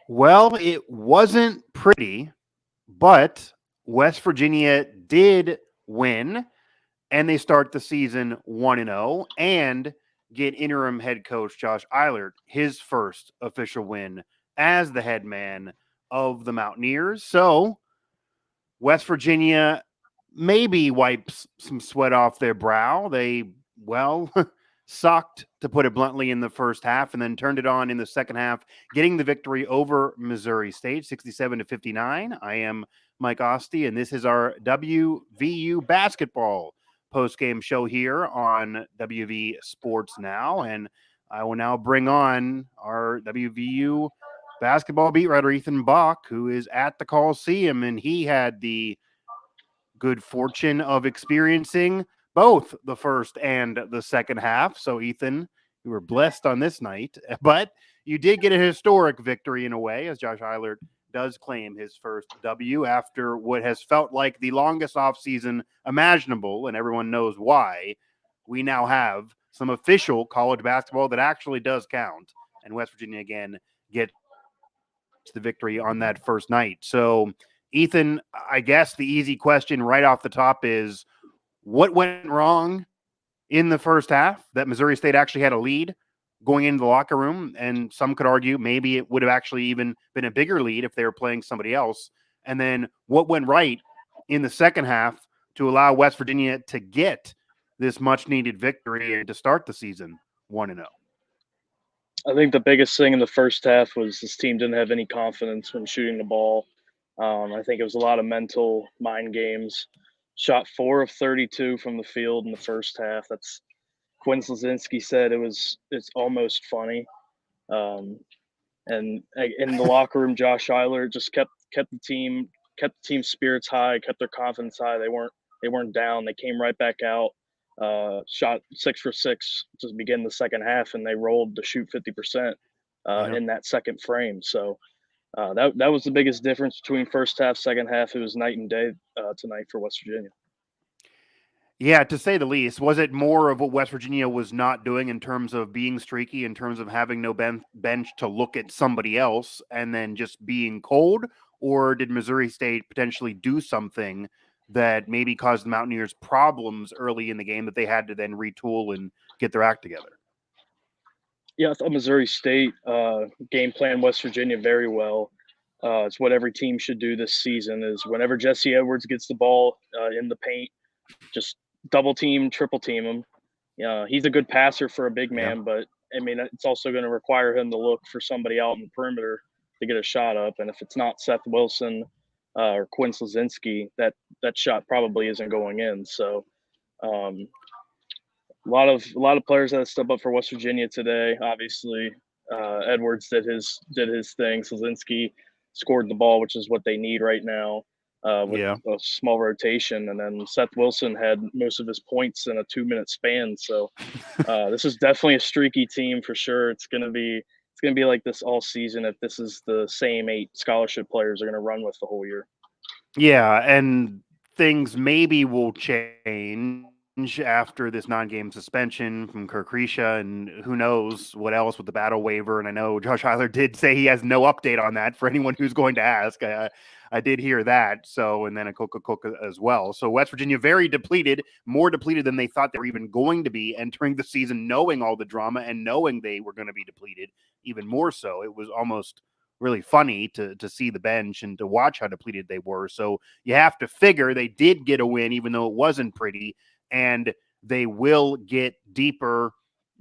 Well, it wasn't pretty, but West Virginia did win, and they start the season 1-0 and get interim head coach Josh Eilert his first official win as the head man of the Mountaineers. So West Virginia maybe wipes some sweat off their brow. They, well, sucked, to put it bluntly, in the first half and then turned it on in the second half, getting the victory over Missouri State, 67-59. I am Mike Asti, and this is our WVU Basketball post-game show here on WV Sports Now. And I will now bring on our WVU basketball beat writer, Ethan Bock, who is at the Coliseum, and he had the good fortune of experiencing both the first and the second half. So, Ethan, you were blessed on this night, but you did get a historic victory in a way, as Josh Eilert does claim his first W after what has felt like the longest offseason imaginable, and everyone knows why. We now have some official college basketball that actually does count, and West Virginia again gets the victory on that first night. So, Ethan, I guess the easy question right off the top is, what went wrong in the first half that Missouri State actually had a lead going into the locker room? And some could argue maybe it would have actually even been a bigger lead if they were playing somebody else. And then what went right in the second half to allow West Virginia to get this much needed victory and to start the season 1-0? I think the biggest thing in the first half was this team didn't have any confidence when shooting the ball. I think it was a lot of mental mind games. Shot 4 of 32 from the field in the first half. That's Quinn Slazinski said it's almost funny. Um, and in the locker room, Josh Eilert just kept the team's spirits high, kept their confidence high. They weren't down. They came right back out. Shot 6 for 6 to begin the second half, and they rolled to shoot 50% Yeah. in that second frame. So that was the biggest difference between first half, second half. It was night and day tonight for West Virginia. Yeah, to say the least. Was it more of what West Virginia was not doing in terms of being streaky, in terms of having no bench to look at somebody else and then just being cold? Or did Missouri State potentially do something that maybe caused the Mountaineers problems early in the game that they had to then retool and get their act together? Yeah, I thought Missouri State game plan West Virginia very well. It's what every team should do this season. Is whenever Jesse Edwards gets the ball in the paint, just double team, triple team him. He's a good passer for a big Yeah. man, but I mean it's also going to require him to look for somebody out in the perimeter to get a shot up. And if it's not Seth Wilson or Quinn Slazinski, that shot probably isn't going in. So um, a lot of players that step up for West Virginia today. Obviously, Edwards did his thing. Slazinski scored the ball, which is what they need right now with Yeah. a small rotation. And then Seth Wilson had most of his points in a 2-minute span. So this is definitely a streaky team for sure. It's gonna be like this all season if this is the same 8 scholarship players are gonna run with the whole year. Yeah, and things maybe will change after this non-game suspension from Kirk Risha, and who knows what else with the battle waiver. And I know Josh Heiler did say he has no update on that for anyone who's going to ask. I did hear that. So, and then a Coca as well. So West Virginia very depleted, more depleted than they thought they were even going to be entering the season, knowing all the drama and knowing they were going to be depleted even more so. It was almost really funny to see the bench and to watch how depleted they were. So you have to figure they did get a win, even though it wasn't pretty, and they will get deeper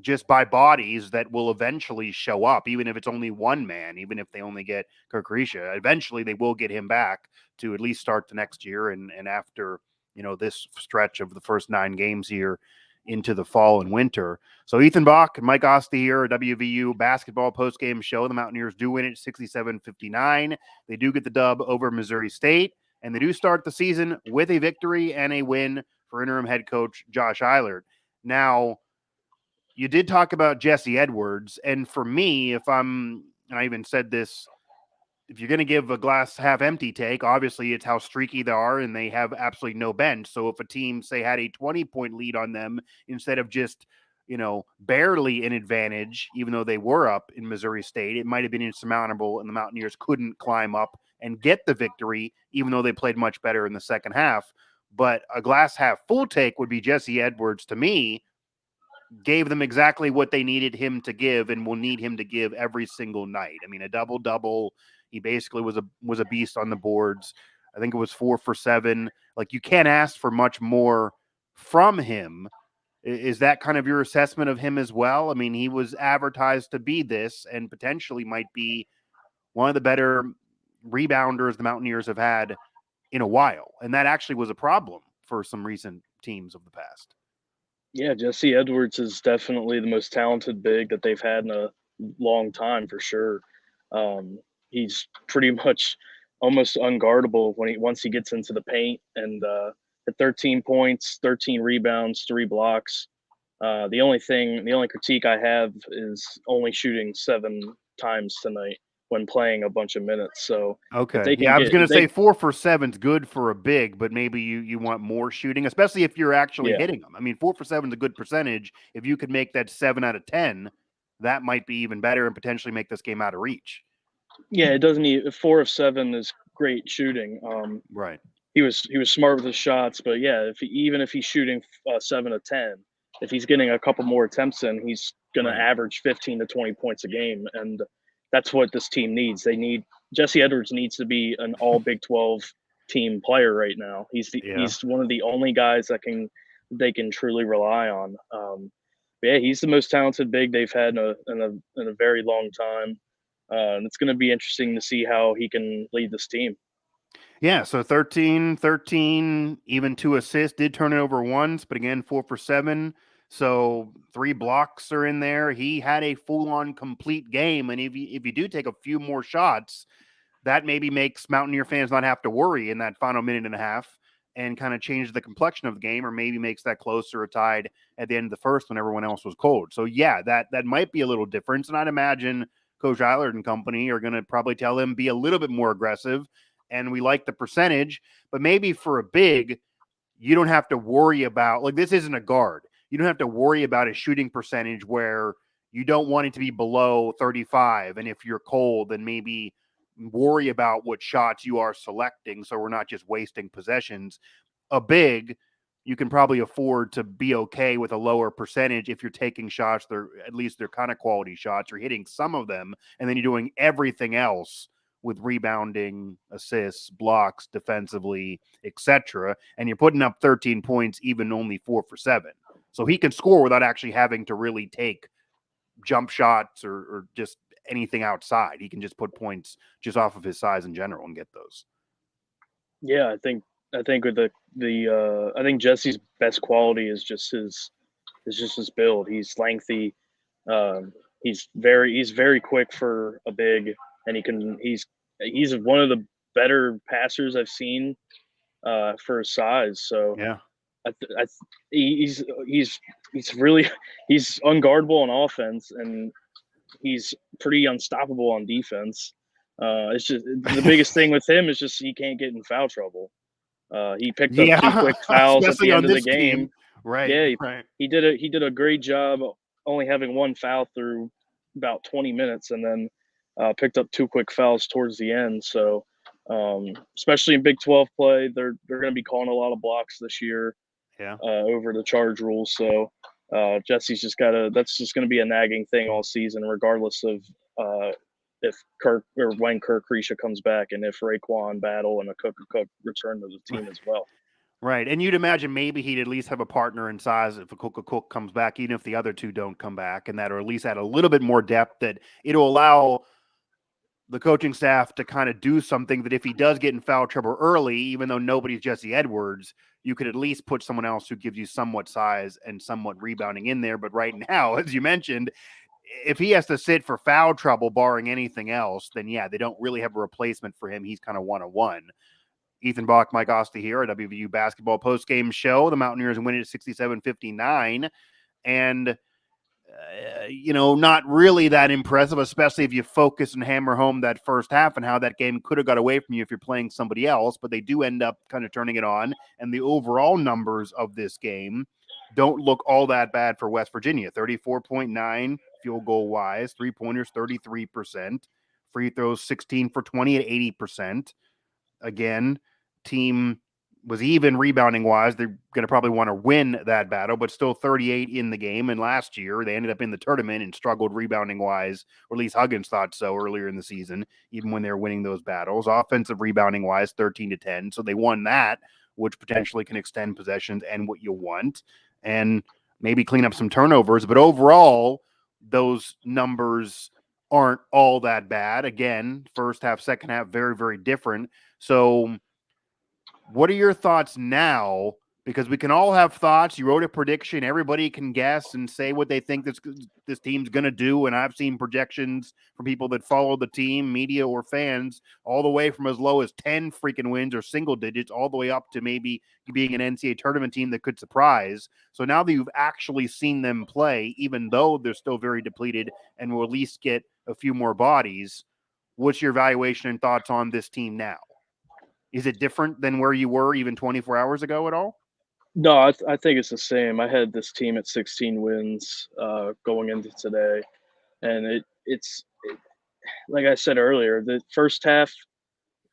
just by bodies that will eventually show up, even if it's only one man, even if they only get Kirk Risha. Eventually they will get him back to at least start the next year. And after, this stretch of the first 9 games here into the fall and winter. So Ethan Bock and Mike Asti here, WVU basketball post-game show. The Mountaineers do win it 67-59. They do get the dub over Missouri State, and they do start the season with a victory and a win for interim head coach Josh Eilert. Now, you did talk about Jesse Edwards, and for me, and I even said this, if you're going to give a glass half empty take, obviously it's how streaky they are and they have absolutely no bench. So if a team, say, had a 20-point lead on them instead of just, barely an advantage, even though they were up in Missouri State. It might have been insurmountable, and the Mountaineers couldn't climb up and get the victory, even though they played much better in the second half. But a glass half full take would be Jesse Edwards, to me, gave them exactly what they needed him to give and will need him to give every single night. I mean, a double-double. He basically was a beast on the boards. I think it was 4 for 7. Like, you can't ask for much more from him. Is that kind of your assessment of him as well? I mean, he was advertised to be this and potentially might be one of the better rebounders the Mountaineers have had in a while. And that actually was a problem for some recent teams of the past. Yeah, Jesse Edwards is definitely the most talented big that they've had in a long time for sure. He's pretty much almost unguardable once he gets into the paint, and at 13 points, 13 rebounds, 3 blocks. The only critique I have is only shooting 7 times tonight when playing a bunch of minutes. So if Okay. they can Yeah, I was going to say 4 for 7's good for a big, but maybe you want more shooting, especially if you're actually hitting them. I mean, 4 for 7's a good percentage. If you could make that 7 out of 10, that might be even better and potentially make this game out of reach. Yeah, it doesn't need 4 of 7 is great shooting. Right. He was smart with his shots, but yeah, even if he's shooting 7 of 10, if he's getting a couple more attempts in, he's going to average 15 to 20 points a game, and that's what this team needs. Jesse Edwards needs to be an all Big 12 team player right now. He's one of the only guys that they can truly rely on. Yeah, he's the most talented big they've had in a very long time, and it's going to be interesting to see how he can lead this team. Yeah, so 13, even 2 assists, did turn it over once, but again, 4 for 7. So 3 blocks are in there. He had a full-on complete game, and if you do take a few more shots, that maybe makes Mountaineer fans not have to worry in that final minute and a half and kind of change the complexion of the game, or maybe makes that closer or tied at the end of the first when everyone else was cold. So yeah, that might be a little difference, and I'd imagine Coach Eilert and company are going to probably tell him be a little bit more aggressive, and we like the percentage, but maybe for a big, you don't have to worry about, like, this isn't a guard. You don't have to worry about a shooting percentage where you don't want it to be below 35. And if you're cold, then maybe worry about what shots you are selecting so we're not just wasting possessions. A big, you can probably afford to be okay with a lower percentage if you're taking shots. At least they're kind of quality shots. You're hitting some of them, and then you're doing everything else with rebounding, assists, blocks, defensively, etc. And you're putting up 13 points, even only 4 for 7. So he can score without actually having to really take jump shots or just anything outside. He can just put points just off of his size in general and get those. Yeah, I think with I think Jesse's best quality is just his build. He's lengthy. He's very quick for a big, and he's one of the better passers I've seen for his size. So yeah, he's really he's unguardable on offense, and he's pretty unstoppable on defense. It's just the biggest thing with him is just he can't get in foul trouble. He picked up 2 quick fouls at the end of the game. Team. Right. Yeah, right. he did a great job only having 1 foul through about 20 minutes, and then picked up 2 quick fouls towards the end. So, especially in Big 12 play, they're going to be calling a lot of blocks this year. Yeah. Over the charge rules. So Jesse's that's just going to be a nagging thing all season, regardless of if Kirk or when Kirk Risha comes back, and if Raekwon Battle and a Cook return to the team as well. Right. And you'd imagine maybe he'd at least have a partner in size if a Cook comes back, even if the other 2 don't come back, and that, or at least add a little bit more depth, that it'll allow the coaching staff to kind of do something that if he does get in foul trouble early, even though nobody's Jesse Edwards, you could at least put someone else who gives you somewhat size and somewhat rebounding in there. But right now, as you mentioned, if he has to sit for foul trouble, barring anything else, then yeah, they don't really have a replacement for him. He's kind of 1-on-1. Ethan Bock, Mike Asti here at WVU Basketball Postgame Show. The Mountaineers win it at 67-59. And not really that impressive, especially if you focus and hammer home that first half and how that game could have got away from you if you're playing somebody else. But they do end up kind of turning it on. And the overall numbers of this game don't look all that bad for West Virginia. 34.9 field goal wise, 3-pointers 33%, free throws 16 for 20 at 80%. Again, team was even rebounding wise. They're going to probably want to win that battle, but still 38 in the game. And last year, they ended up in the tournament and struggled rebounding wise, or at least Huggins thought so earlier in the season, even when they were winning those battles. Offensive rebounding wise, 13-10. So they won that, which potentially can extend possessions and what you want, and maybe clean up some turnovers. But overall, those numbers aren't all that bad. Again, first half, second half, very, very different. So what are your thoughts now? Because we can all have thoughts. You wrote a prediction. Everybody can guess and say what they think this team's going to do. And I've seen projections from people that follow the team, media or fans, all the way from as low as 10 freaking wins or single digits, all the way up to maybe being an NCAA tournament team that could surprise. So now that you've actually seen them play, even though they're still very depleted and will at least get a few more bodies, what's your evaluation and thoughts on this team now? Is it different than where you were even 24 hours ago at all? No, I think it's the same. I had this team at 16 wins going into today, and like I said earlier, the first half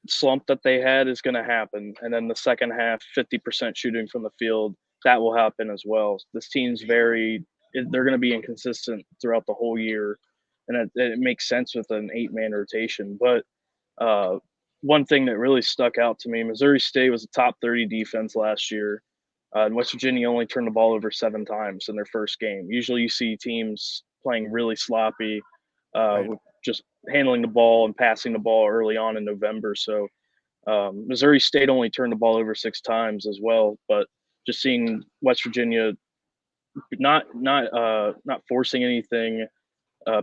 slump that they had is going to happen, and then the second half, 50% shooting from the field, that will happen as well. This team's they're going to be inconsistent throughout the whole year, and it makes sense with an 8-man rotation. But one thing that really stuck out to me, Missouri State was a top 30 defense last year. And West Virginia only turned the ball over 7 times in their first game. Usually you see teams playing really sloppy, Right. with just handling the ball and passing the ball early on in November. So Missouri State only turned the ball over 6 times as well. But just seeing West Virginia not forcing anything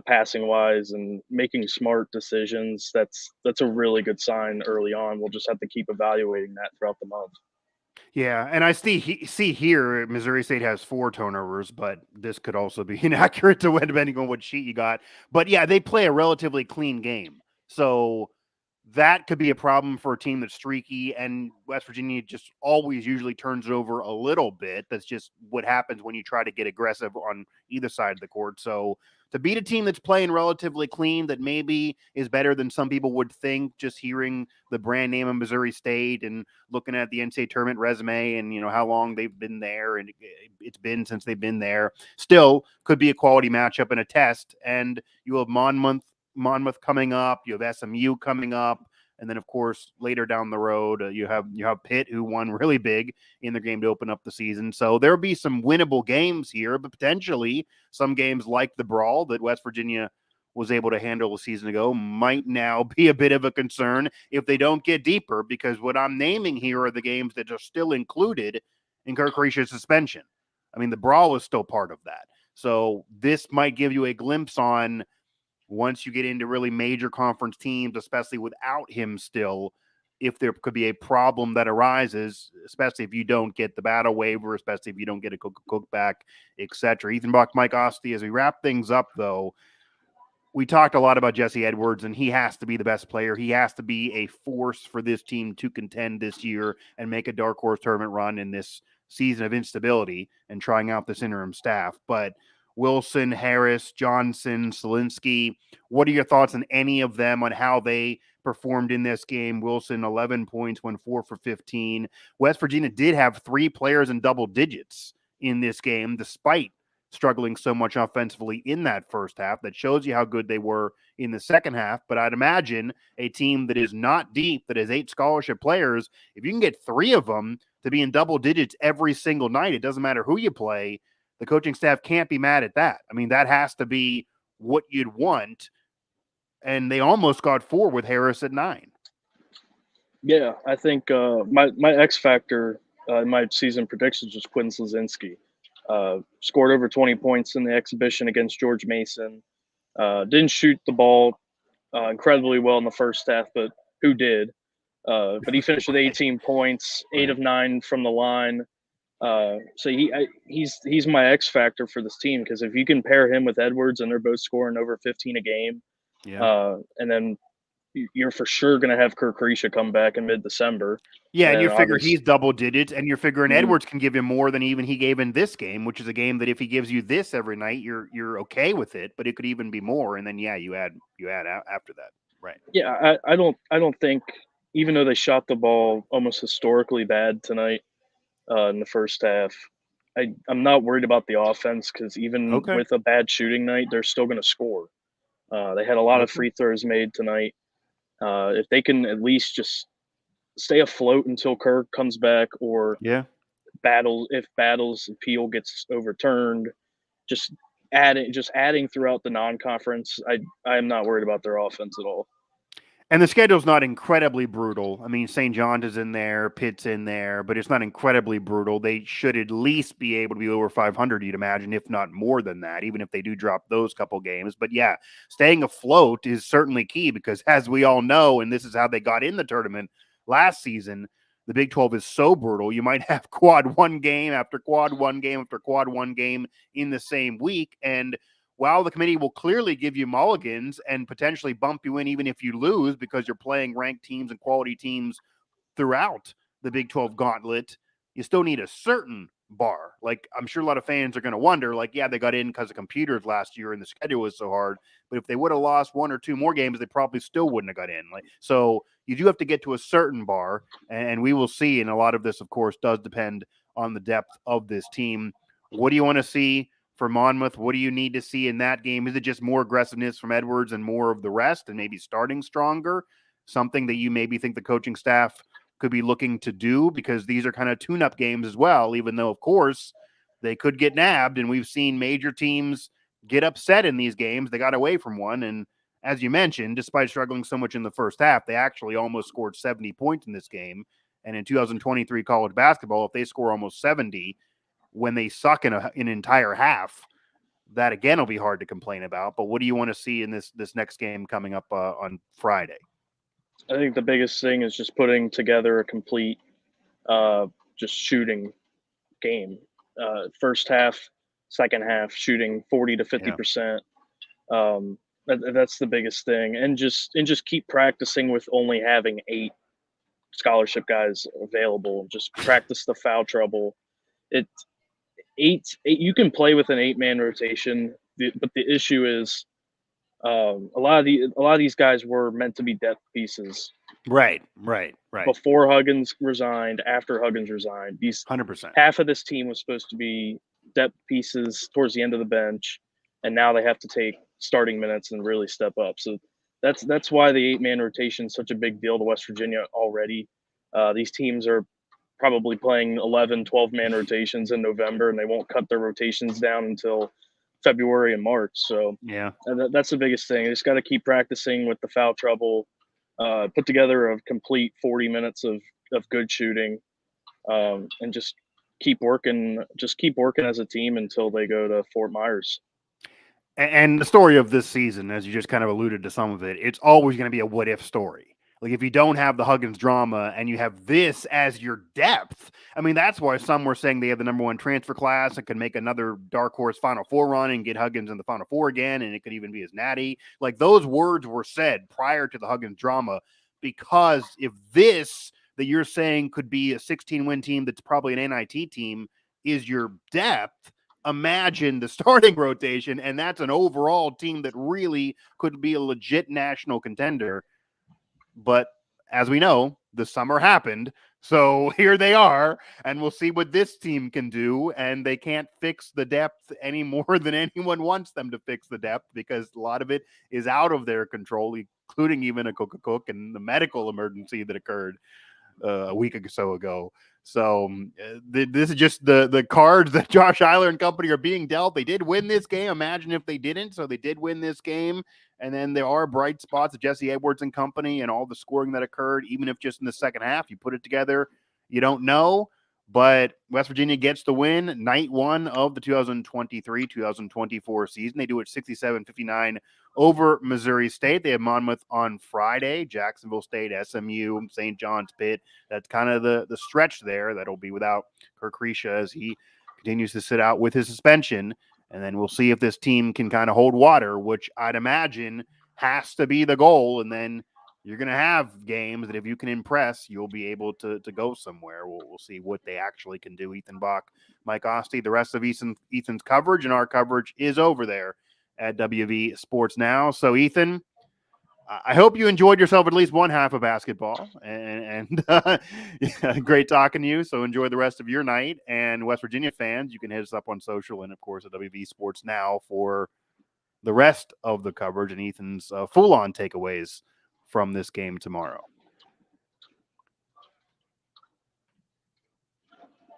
passing wise and making smart decisions, that's a really good sign early on. We'll just have to keep evaluating that throughout the month. Yeah, and I see here Missouri State has 4 turnovers, but this could also be inaccurate to depending on what sheet you got. But yeah, they play a relatively clean game, so that could be a problem for a team that's streaky. And West Virginia just always usually turns it over a little bit. That's just what happens when you try to get aggressive on either side of the court. So to beat a team that's playing relatively clean, that maybe is better than some people would think, just hearing the brand name of Missouri State and looking at the NCAA tournament resume and, how long they've been there, and it's been since they've been there, still could be a quality matchup and a test. And you have Monmouth coming up, you have SMU coming up, and then of course later down the road you have Pitt, who won really big in their game to open up the season. So there'll be some winnable games here, but potentially some games like the brawl that West Virginia was able to handle a season ago might now be a bit of a concern if they don't get deeper, because what I'm naming here are the games that are still included in Kirk Herbstreit's suspension. I mean, the brawl is still part of that. So this might give you a glimpse on, once you get into really major conference teams, especially without him still, if there could be a problem that arises, especially if you don't get the battle waiver, especially if you don't get a Cook back, etc. Ethan Bock, Mike Asti, as we wrap things up, though, we talked a lot about Jesse Edwards, and he has to be the best player. He has to be a force for this team to contend this year and make a dark horse tournament run in this season of instability and trying out this interim staff. But Wilson, Harris, Johnson, Solinsky, what are your thoughts on any of them, on how they performed in this game? Wilson, 11 points, went 4 for 15. West Virginia did have 3 players in double digits in this game, despite struggling so much offensively in that first half. That shows you how good they were in the second half. But I'd imagine a team that is not deep, that has 8 scholarship players, if you can get 3 of them to be in double digits every single night, it doesn't matter who you play, the coaching staff can't be mad at that. I mean, that has to be what you'd want. And they almost got 4 with Harris at 9. Yeah, I think my X factor in my season predictions was Quinn Slazinski. Scored over 20 points in the exhibition against George Mason. Didn't shoot the ball incredibly well in the first half, but who did? But he finished with 18 points, 8 of 9 from the line. So he's my X factor for this team, because if you can pair him with Edwards and they're both scoring over 15 a game, Yeah. and then you're for sure going to have Kirk Risha come back in mid-December. Yeah, and And you figure obviously, he's double digits, and you're figuring Mhm. Edwards can give you more than even he gave in this game, which is a game that if he gives you this every night, you're okay with it, but it could even be more. And then you add after that, right? Yeah, I don't think, even though they shot the ball almost historically bad tonight in the first half, I'm not worried about the offense because even Okay. with a bad shooting night, they're still going to score. They had a lot of Okay. free throws made tonight. If they can at least just stay afloat until Kirk comes back, or Yeah. battles appeal gets overturned, just adding throughout the non-conference. I am not worried about their offense at all. And the schedule's not incredibly brutal. I mean, St. John's is in there, Pitt's in there, but it's not incredibly brutal. They should at least be able to be over 500, you'd imagine, if not more than that, even if they do drop those couple games. But yeah, staying afloat is certainly key because, as we all know, and this is how they got in the tournament last season, the Big 12 is so brutal. You might have quad one game after quad one game after quad one game in the same week. And while the committee will clearly give you mulligans and potentially bump you in even if you lose because you're playing ranked teams and quality teams throughout the Big 12 gauntlet, you still need a certain bar. Like, I'm sure a lot of fans are going to wonder, like, yeah, they got in because of computers last year and the schedule was so hard. But if they would have lost one or two more games, they probably still wouldn't have got in. Like, so you do have to get to a certain bar, and we will see. And a lot of this, of course, does depend on the depth of this team. What do you want to see for Monmouth? What do you need to see in that game? Is it just more aggressiveness from Edwards and more of the rest and maybe starting stronger? Something that you maybe think the coaching staff could be looking to do, because these are kind of tune-up games as well, even though, of course, they could get nabbed. And we've seen major teams get upset in these games. They got away from one. And as you mentioned, despite struggling so much in the first half, they actually almost scored 70 points in this game. And in 2023 college basketball, if they score almost 70, when they suck in an entire half, that again will be hard to complain about. But what do you want to see in this next game coming up on Friday? I think the biggest thing is just putting together a complete, just shooting game. First half, second half, shooting 40 to 50%. That's the biggest thing, and just keep practicing with only having 8 scholarship guys available. Just practice the foul trouble. It eight, you can play with an 8-man rotation, but the issue is a lot of these guys were meant to be depth pieces. Right. Before Huggins resigned, after Huggins resigned, these 100%. half of this team was supposed to be depth pieces towards the end of the bench, and now they have to take starting minutes and really step up. So that's why the 8-man rotation is such a big deal to West Virginia already. These teams are probably playing 11, 12-man rotations in November, and they won't cut their rotations down until February and March. So Yeah. that's the biggest thing. You just got to keep practicing with the foul trouble. Put together a complete 40 minutes of good shooting, and just keep working. Just keep working as a team until they go to Fort Myers. And the story of this season, as you just kind of alluded to some of it, it's always going to be a what if story. Like, if you don't have the Huggins drama and you have this as your depth, I mean, that's why some were saying they have the number 1 transfer class and could make another dark horse Final Four run and get Huggins in the Final Four again, and it could even be as natty. Like, those words were said prior to the Huggins drama, because if this that you're saying could be a 16-win team that's probably an NIT team is your depth, imagine the starting rotation, and that's an overall team that really could be a legit national contender. But as we know, the summer happened. So here they are, and we'll see what this team can do. And they can't fix the depth any more than anyone wants them to fix the depth, because a lot of it is out of their control, including even a Cook and the medical emergency that occurred a week or so ago. So this is just the cards that Josh Eiler and company are being dealt. They did win this game. Imagine if they didn't. So they did win this game. And then there are bright spots of Jesse Edwards and company and all the scoring that occurred, even if just in the second half. You put it together, you don't know. But West Virginia gets the win, night 1 of the 2023-2024 season. They do it 67-59 over Missouri State. They have Monmouth on Friday, Jacksonville State, SMU, St. John's, Pitt. That's kind of the stretch there. That'll be without Kirk Risha as he continues to sit out with his suspension. And then we'll see if this team can kind of hold water, which I'd imagine has to be the goal. And then you're going to have games that if you can impress, you'll be able to go somewhere. We'll see what they actually can do. Ethan Bock, Mike Asti, the rest of Ethan's coverage, and our coverage is over there at WV Sports Now. So, Ethan, I hope you enjoyed yourself at least one half of basketball, and yeah, great talking to you. So enjoy the rest of your night. And West Virginia fans, you can hit us up on social and, of course, at WV Sports Now for the rest of the coverage and Ethan's full-on takeaways from this game tomorrow.